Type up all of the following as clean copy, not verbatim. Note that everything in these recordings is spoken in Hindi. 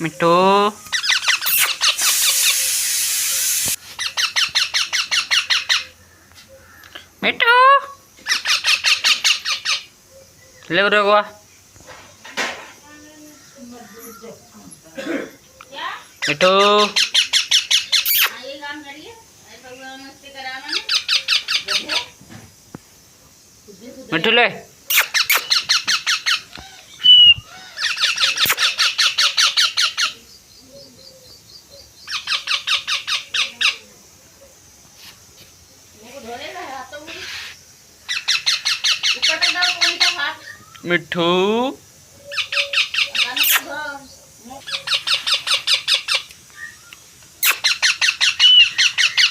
मिट्टू मिट्टू ले रहा मिट्टू मिट्टू ले मिट्टू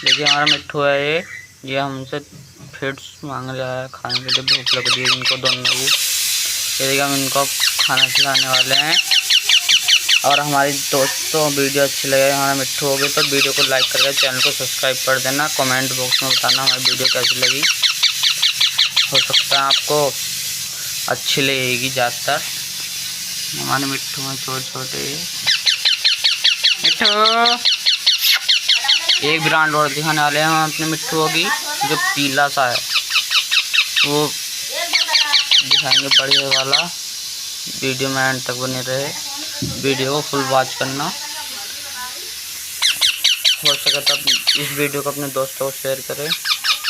देखिए हमारा मिट्टू है ये हमसे फीड्स मांग रहा है खाने के लिए। भूख लग रही है इनको दोनों को। ये देखिए हम इनको खाना खिलाने वाले हैं। और हमारी दोस्तों वीडियो अच्छी लगे हमारा मिट्टू होगी तो वीडियो को लाइक करके चैनल को सब्सक्राइब कर देना। कमेंट बॉक्स में बताना हमारी वीडियो कैसी लगी। हो सकता है आपको अच्छी लगेगी ज़्यादातर। हमारे मिट्टू में छोटे छोटे मिट्टू। एक ब्रांड और दिखाने वाले हैं हम अपने मिट्टू की जो पीला सा है वो दिखाएंगे बढ़िया वाला। वीडियो में एंड तक बने रहे। वीडियो को फुल वॉच करना। हो सके तो इस वीडियो को अपने दोस्तों को शेयर करें,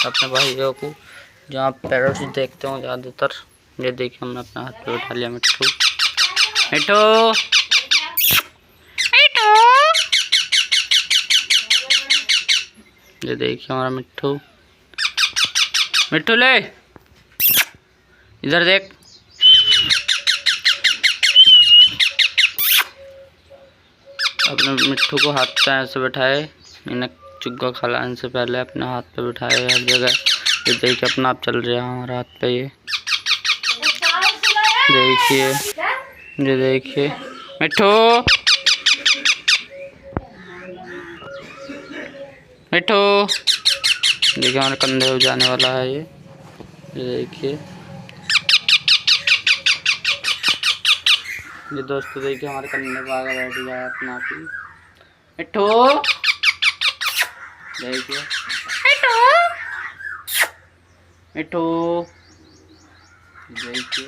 अपने भाइयों को जहाँ पैरोट देखते हो ज़्यादातर। ये देखिए हमने अपने हाथ पे उठा लिया मिट्टू। मिट्टू मिट्टू ये देखिए हमारा मिट्टू। मिट्टू ले इधर देख। अपने मिट्टू को हाथ पे ऐसे बैठाए। इन्हें चुग्गा खिलाने से पहले अपने हाथ पे बिठाए हर जगह। ये देखिए अपना आप चल रहा है हमारे हाथ पे। ये देखिए मिट्टू मिट्टू देखिए हमारे कंधे हो जाने वाला है ये देखिए। ये दोस्तों देखिए हमारे कंधे पे आगे बैठ गया अपना आप ही। मिट्टू देखिए मिट्टू मिट्टू देखिए।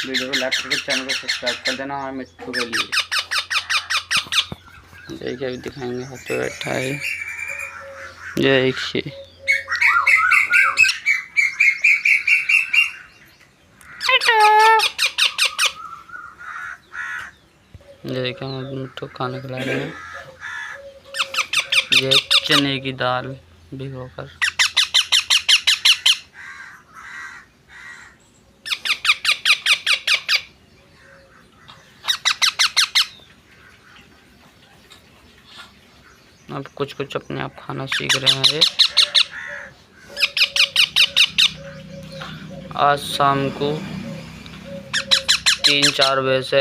वीडियो को लाइक करके चैनल को सब्सक्राइब कर देना हमारे मिट्टू के लिए। देखिए अभी दिखाएंगे हाथ पे बैठा है। देखिए देखिए हम मिट्टू खाना खिला रहे हैं। ये चने की दाल भिगोकर। अब कुछ कुछ अपने आप खाना सीख रहे हैं ये। आज शाम को 3-4 बजे से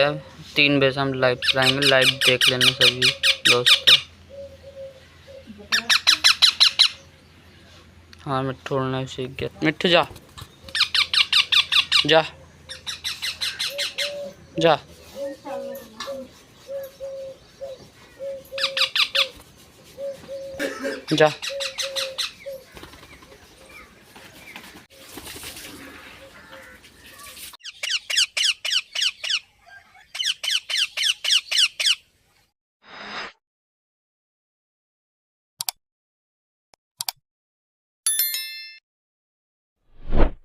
3 बजे से हम लाइव चलाएंगे। लाइव देख लेना सभी दोस्तों। हाँ मिट्टू उड़ना सीख गया। मिट्टू जा जा जा जा।